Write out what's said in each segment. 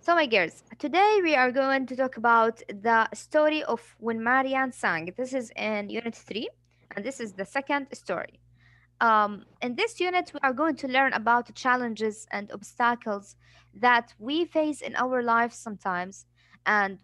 So, my girls, today we are going to talk about the story of when Marian sang. This is in Unit 3, and this is the second story. In this unit, we are going to learn about the challenges and obstacles that we face in our lives sometimes, and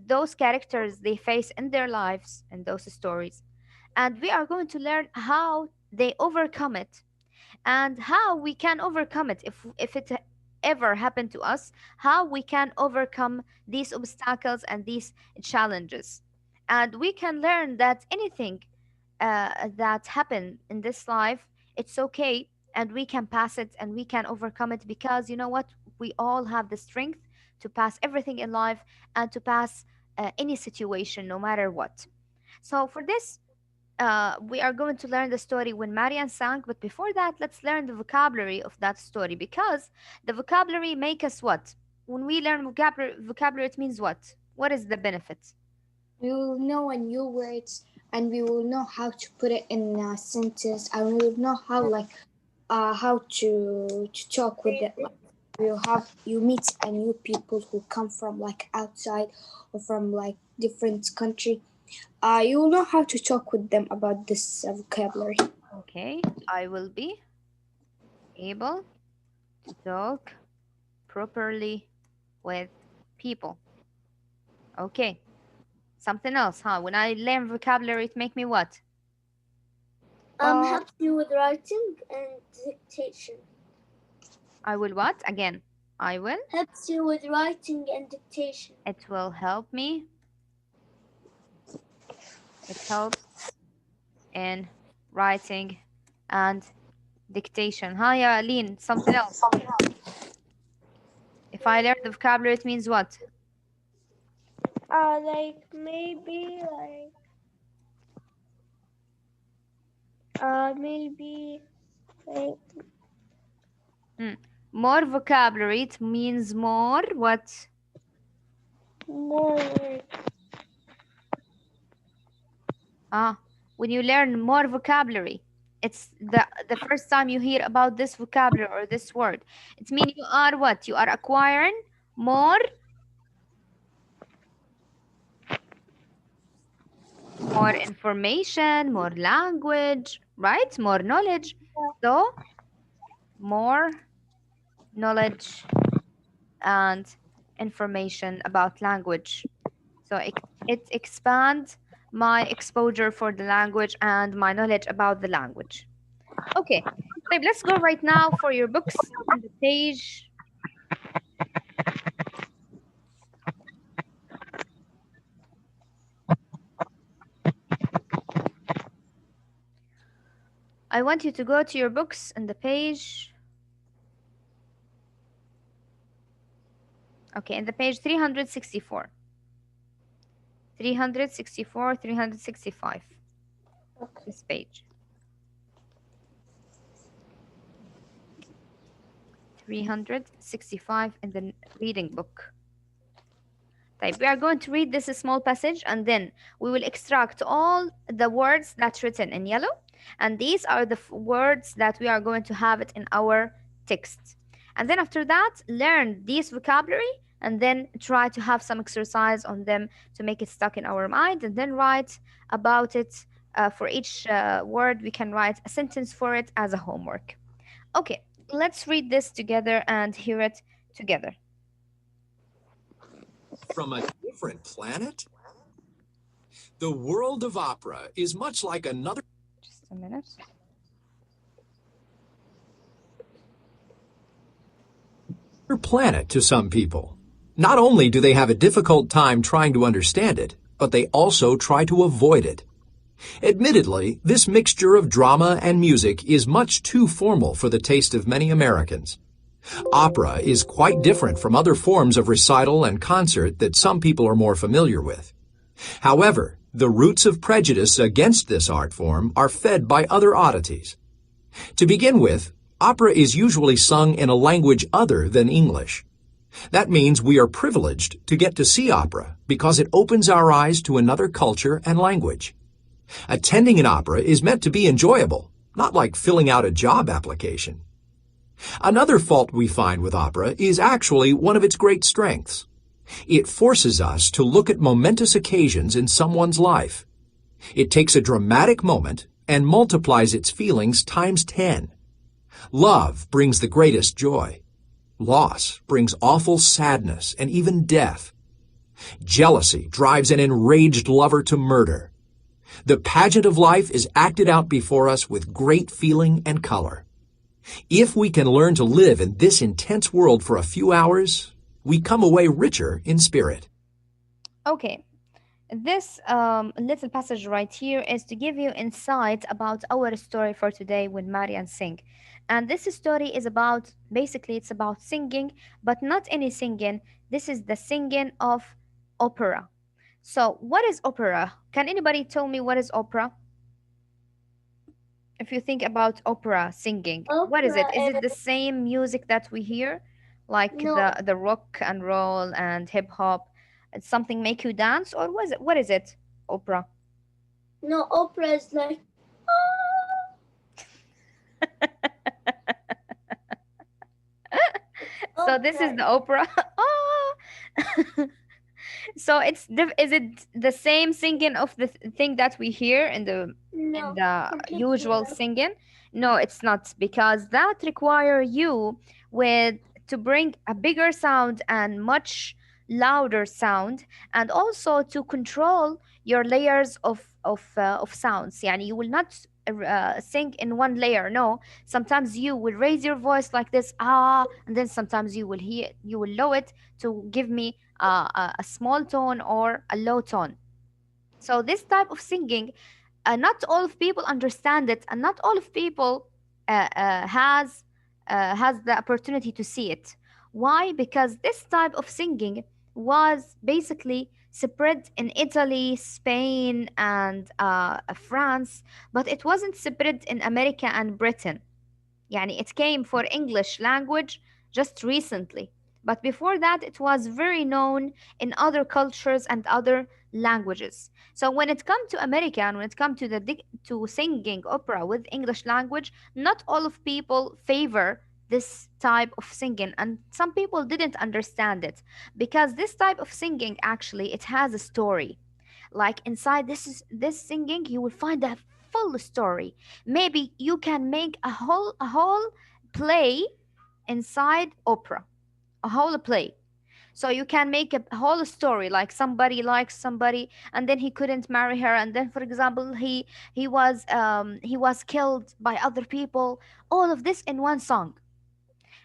those characters they face in their lives in those stories. And we are going to learn how they overcome it and how we can overcome it if it ever happened to us, how we can overcome these obstacles and these challenges. And we can learn that anything that happen in this life, it's okay, and we can pass it and we can overcome it, because you know what, we all have the strength to pass everything in life and to pass any situation no matter what. So for this, we are going to learn the story when Marian sang, but before that, let's learn the vocabulary of that story, because the vocabulary make us what? When we learn vocabulary, it means what? What is the benefit? We will know a new words and we will know how to put it in a sentence and we will know how to talk with it. Like, you meet a new people who come from like outside or from like different country. You will know how to talk with them about this vocabulary. Okay, I will be able to talk properly with people. Okay, something else, huh? When I learn vocabulary, it make me what? Helps you with writing and dictation. I will what? Again, I will. Helps you with writing and dictation. It will help me. It helps in writing and dictation. Hi, Aline, something else. If I learn the vocabulary, it means what? Like maybe More vocabulary, it means more what? more. When you learn more vocabulary, it's the first time you hear about this vocabulary or this word. It means you are what? You are acquiring more information, more language, right? More knowledge. So more knowledge and information about language. So it expands my exposure for the language and my knowledge about the language. Okay, طيب, let's go right now for your books on the page. I want you to go to your books on the page. Okay, in the page 364. 364, 365. Okay. This page. 365 in the reading book. We are going to read this small passage and then we will extract all the words that's written in yellow, and these are the words that we are going to have it in our text. And then after that, learn these vocabulary and then try to have some exercise on them to make it stuck in our mind, and then write about it. For each word, we can write a sentence for it as a homework. Okay, let's read this together and hear it together. From a different planet? The world of opera is much like another... Just a minute. ...planet to some people. Not only do they have a difficult time trying to understand it, but they also try to avoid it. Admittedly, this mixture of drama and music is much too formal for the taste of many Americans. Opera is quite different from other forms of recital and concert that some people are more familiar with. However, the roots of prejudice against this art form are fed by other oddities. To begin with, opera is usually sung in a language other than English. That means we are privileged to get to see opera because it opens our eyes to another culture and language. Attending an opera is meant to be enjoyable, not like filling out a job application. Another fault we find with opera is actually one of its great strengths. It forces us to look at momentous occasions in someone's life. It takes a dramatic moment and multiplies its feelings times 10. Love brings the greatest joy. Loss brings awful sadness and even death. Jealousy drives an enraged lover to murder. The pageant of life is acted out before us with great feeling and color. If we can learn to live in this intense world for a few hours, we come away richer in spirit. Okay, this little passage right here is to give you insight about our story for today with Marian sing. And this story is about, basically, it's about singing, but not any singing. This is the singing of opera. So, what is opera? Can anybody tell me what is opera? If you think about opera singing, what is it? Opera Is it the is same music that we hear, like no, the rock and roll and hip hop? It's something make you dance, or was it? What is it? Opera. no. Opera is like So this is opera. the opera. Oh. So is it the same singing of the thing that we hear in No, the completely usual no. singing? No, it's not, because that require you with to bring a bigger sound and much louder sound, and also to control your layers of sounds. Yani you will not sing in one layer. No, sometimes you will raise your voice like this, ah, and then sometimes you will lower it to give me a small tone or a low tone. So this type of singing, not all of people understand it, and not all of people has the opportunity to see it. Why? Because this type of singing was basically spread in Italy, Spain, and France, but it wasn't spread in America and Britain. يعني it came for English language just recently. But before that, it was very known in other cultures and other languages. So when it comes to America and when it comes to to singing opera with English language, not all of people favor this type of singing, and some people didn't understand it, because this type of singing actually it has a story. Like inside this singing you will find a full story. Maybe you can make a whole play inside opera, a whole play. So you can make a whole story, like somebody likes somebody and then he couldn't marry her, and then for example he was killed by other people, all of this in one song.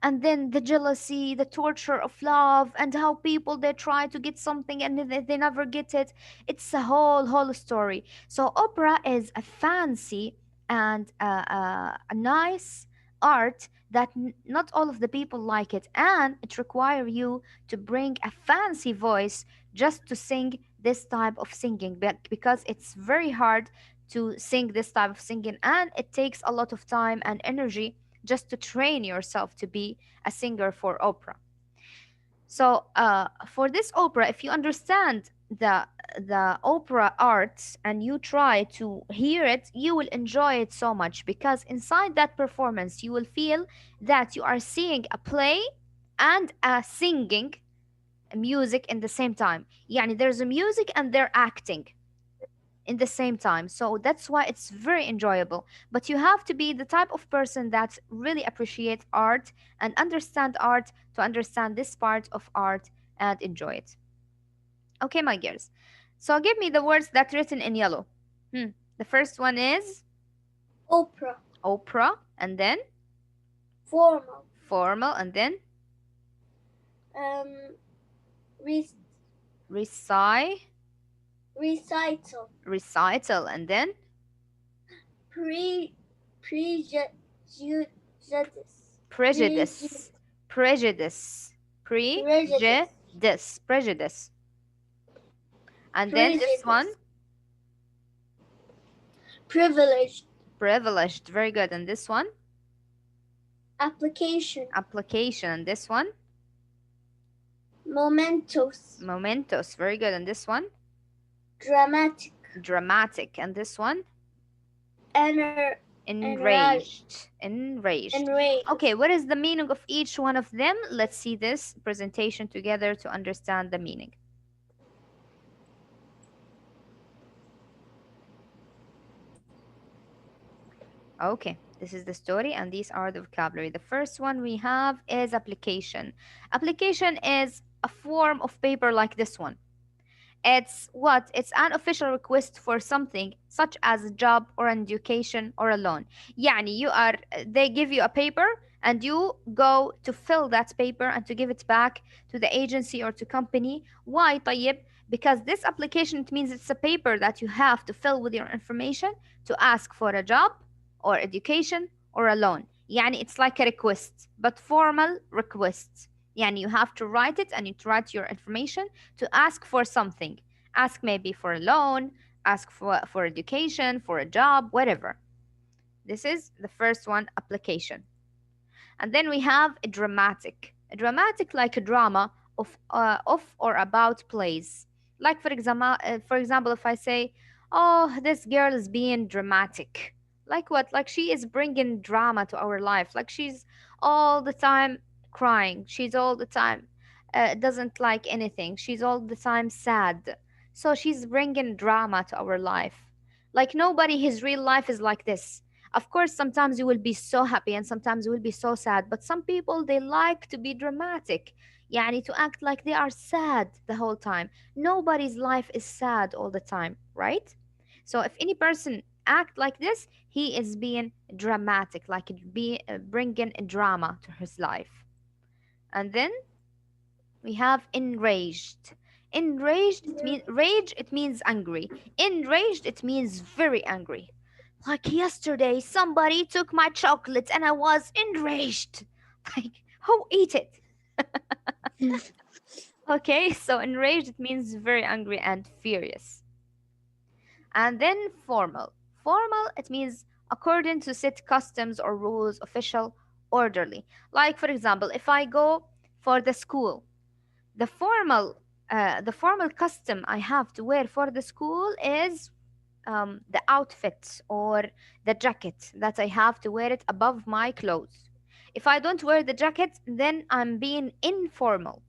And then the jealousy, the torture of love, and how people they try to get something and they never get it. It's a whole story. So opera is a fancy and a nice art that not all of the people like it, and it require you to bring a fancy voice just to sing this type of singing, because it's very hard to sing this type of singing, and it takes a lot of time and energy just to train yourself to be a singer for opera. So, for this opera, if you understand the opera art and you try to hear it, you will enjoy it so much, because inside that performance, you will feel that you are seeing a play and a singing music in the same time. Yani there's a music and they're acting in the same time. So that's why it's very enjoyable. But you have to be the type of person that really appreciate art and understand art to understand this part of art and enjoy it. Okay, my girls. So give me the words that written in yellow. The first one is Opera. opera, and then Formal. formal, and then Um, re- recite, recital. recital, and then Pre prejudice. prejudice, prejudice, Prejudice. prejudice. And then this one, Prejudice. Privileged. privileged. Very good. And this one, Application. application. And this one, Momentous. momentous. Very good. And this one, Dramatic. dramatic. And this one, Ener- Enraged. Enraged. Enraged. Enraged. Okay, what is the meaning of each one of them? Let's see this presentation together to understand the meaning. Okay, this is the story and these are the vocabulary. The first one we have is application. Application is a form of paper like this one. It's what? It's an official request for something such as a job or an education or a loan. يعني they give you a paper and you go to fill that paper and to give it back to the agency or to company. Why طيب? Because this application, it means it's a paper that you have to fill with your information to ask for a job or education or a loan. يعني it's like a request but formal request. يعني you have to write it and you write your information to ask for something. Ask maybe for a loan, ask for education, for a job, whatever. This is the first one, application. And then we have a dramatic. A dramatic like a drama of or about plays. Like for example, if I say, "Oh, this girl is being dramatic." Like what? Like she is bringing drama to our life. Like she's all the time crying. She's all the time doesn't like anything. She's all the time sad. So she's bringing drama to our life. Like nobody, his real life is like this. Of course, sometimes you will be so happy and sometimes you will be so sad, but some people they like to be dramatic. يعني to act like they are sad the whole time. Nobody's life is sad all the time, right? So if any person act like this, he is being dramatic, like it be bringing a drama to his life. And then we have enraged. Enraged, it means rage, it means angry. Enraged, it means very angry. Like yesterday, somebody took my chocolate and I was enraged. Like, who eat it? Okay, so enraged, it means very angry and furious. And then formal. Formal, it means according to set customs or rules, official, orderly. Like, for example, if I go for the school, the formal the formal custom I have to wear for the school is the outfit or the jacket that I have to wear it above my clothes. If I don't wear the jacket, then I'm being informal.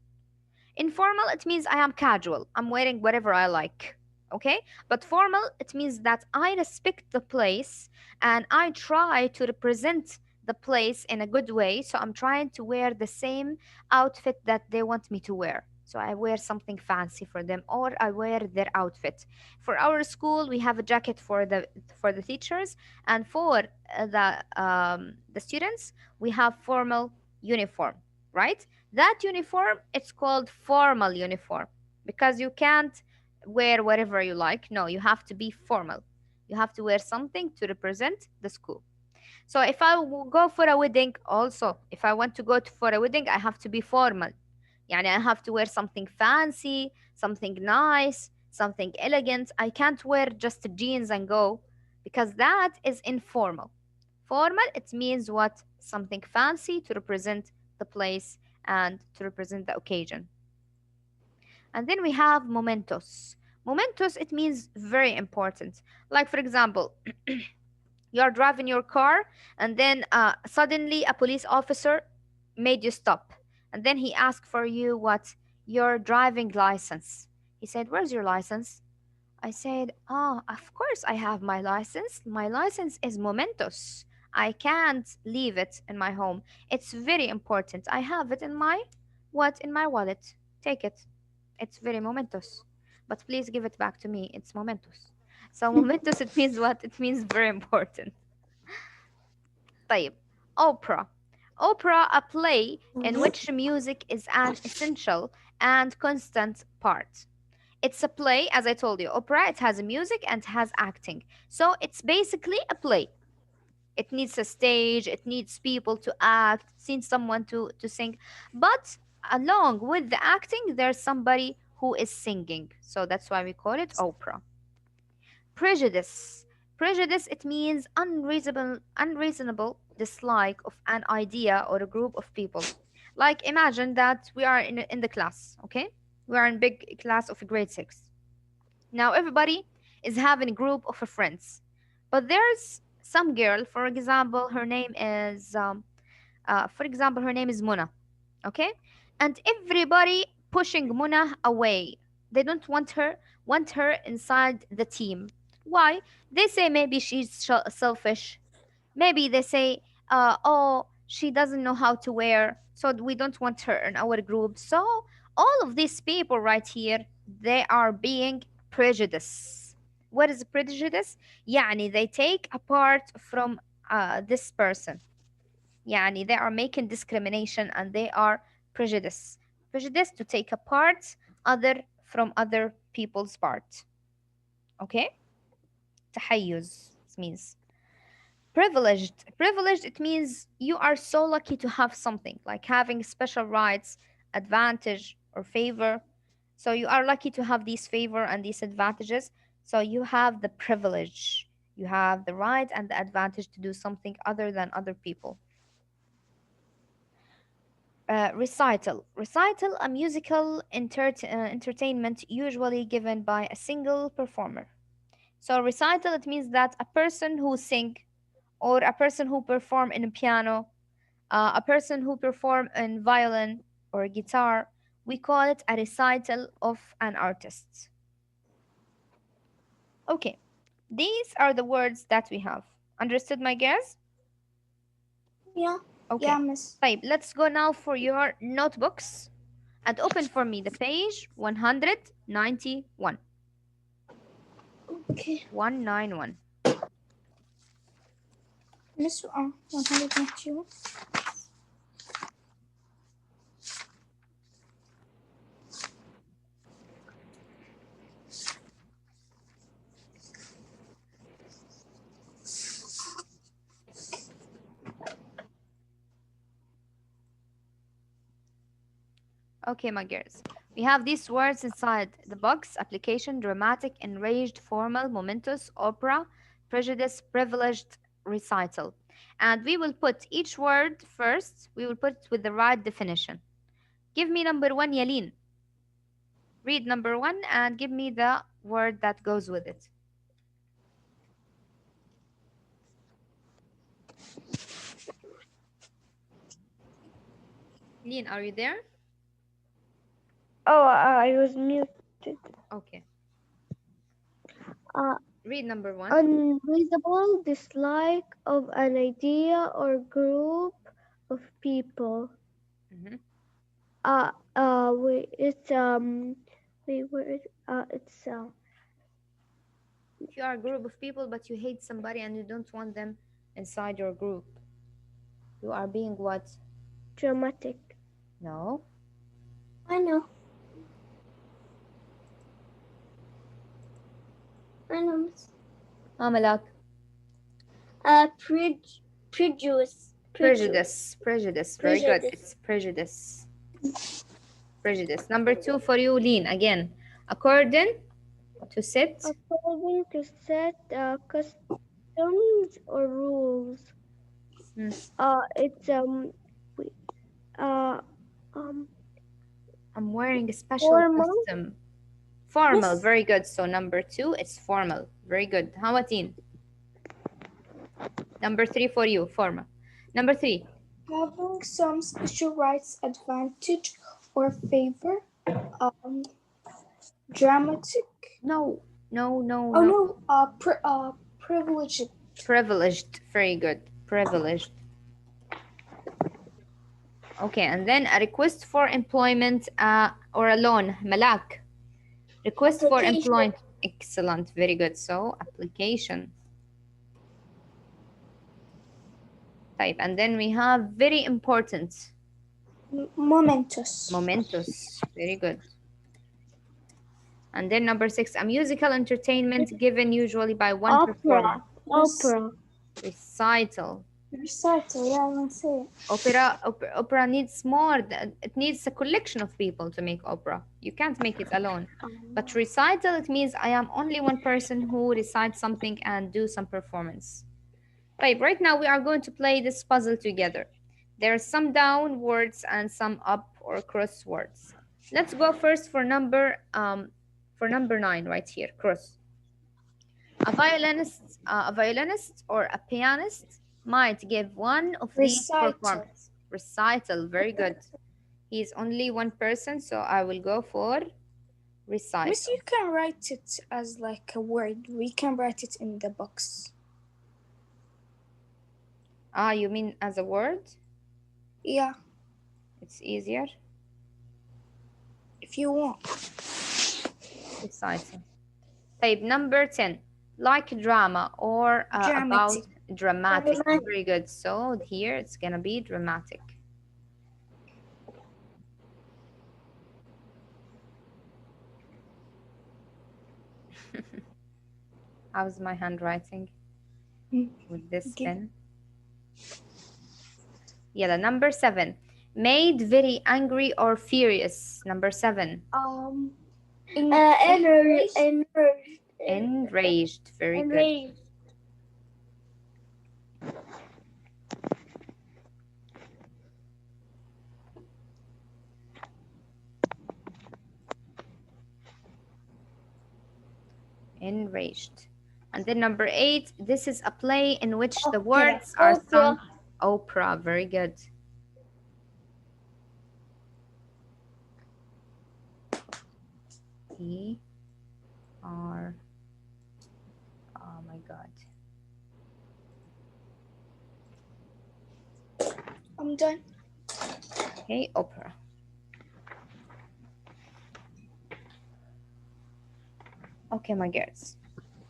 Informal, it means I am casual. I'm wearing whatever I like. Okay? But formal, it means that I respect the place and I try to represent the place in a good way. So I'm trying to wear the same outfit that they want me to wear. So I wear something fancy for them or I wear their outfit. For our school, we have a jacket for the teachers and for the students, we have formal uniform, right? That uniform, it's called formal uniform because you can't wear whatever you like. No, you have to be formal. You have to wear something to represent the school. So if I go for a wedding, also, if I want to for a wedding, I have to be formal. يعني I have to wear something fancy, something nice, something elegant. I can't wear just jeans and go because that is informal. Formal, it means what? Something fancy to represent the place and to represent the occasion. And then we have momentous. Momentous, it means very important. Like, for example, you're driving your car and then suddenly a police officer made you stop. And then he asked for you what? Your driving license. He said, "Where's your license?" I said, "Oh, of course I have my license. My license is momentous. I can't leave it in my home. It's very important. I have it in my what? In my wallet. Take it. It's very momentous. But please give it back to me. It's momentous." So momentous, it means what? It means very important. طيب. Opera. Opera, a play in which music is an essential and constant part. It's a play, as I told you. Opera, it has music and it has acting. So it's basically a play. It needs a stage, it needs people to act, it needs someone to sing. But along with the acting, there's somebody who is singing. So that's why we call it opera. Prejudice. Prejudice, it means unreasonable dislike of an idea or a group of people. Like imagine that we are in the class, okay? We are in big class of grade 6. Now everybody is having a group of friends. But there's some girl, for example, her name is Mona, okay? And everybody pushing Mona away. They don't want her inside the team. Why? They say maybe she's selfish. Maybe they say, oh, she doesn't know how to wear, so we don't want her in our group. So all of these people right here, they are being prejudiced. What is prejudice? يعني they take a part from this person. يعني they are making discrimination and they are prejudice to take a part other from other people's part. Okay. تحيز means privileged, it means you are so lucky to have something, like having special rights, advantage, or favor. So you are lucky to have these favor and these advantages. So you have the privilege, you have the right and the advantage to do something other than other people. Recital, a musical entertainment usually given by a single performer. So recital, it means that a person who sing, or a person who perform in a piano, a person who perform in violin or guitar, we call it a recital of an artist. Okay, these are the words that we have. Understood, my girls? Yeah. Okay. Yeah, miss. طيب, let's go now for your notebooks and open for me the page 191. Okay. 191. Miss, 191. Okay, my girls. We have these words inside the box: application, dramatic, enraged, formal, momentous, opera, prejudice, privileged, recital. And we will put each word first, we will put it with the right definition. Give me number one, Yalin. Read number one and give me the word that goes with it. Yalin, are you there? Oh, I was muted. Okay. Uh, Read number one. Unreasonable dislike of an idea or group of people. Mhm. It's wait, where is it's If you are a group of people but you hate somebody and you don't want them inside your group, you are being what? dramatic. No. I know. Miss. Malak. Prejudice. Prejudice. Very good. It's prejudice. Prejudice. Number two for you, Lean. Again, according to set. According to set customs or rules. Hmm. It's wait, uh um I'm wearing a special formal. custom. Formal. Yes. Very good. So number two, it's formal. Very good. Hawatin. Number three for you, formal. Number three. Having some special rights, advantage, or favor. Dramatic. No. Oh no. Privileged. Privileged. Very good. Privileged. Okay, and then a request for employment or a loan. Malak. Request for employment. Excellent. Very good. So, application. Type. And then we have very important. Momentous. Momentous. Very good. And then number six, a musical entertainment given usually by one performer. Opera. Recital. Recital, yeah, I want to say it. Opera needs more. It needs a collection of people to make opera. You can't make it alone. But recital, it means I am only one person who recites something and do some performance. Right now we are going to play this puzzle together. There are some down words and some up or cross words. Let's go first for number 9 right here, cross. A violinist or a pianist might give one of these Recital. performances. Recital, very good. He's only one person, so I will go for recital. Miss, you can write it as like a word. We can write it in the box. Ah, you mean as a word? Yeah, It's easier. if you want. Recital. طيب, number 10. Like drama or about dramatic. Very good. So here it's gonna be dramatic. How's my handwriting with this pen? Yeah, the number 7. Made very angry or furious. Number 7. Enraged. Very good. Enraged. And then number 8. This is a play in which the words are sung. Opera. Very good. E-R. Oh my God. I'm done. Okay, opera. Okay, my girls.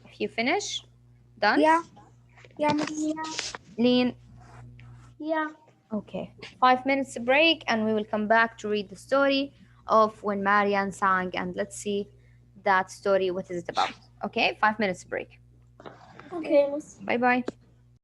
If you finish, done? Yeah. Yeah, Miss. Lean. Yeah. Okay. 5 minutes break and we will come back to read the story of when Marian sang, and let's see that story, what is it about. Okay, 5 minutes break. Okay. Bye bye.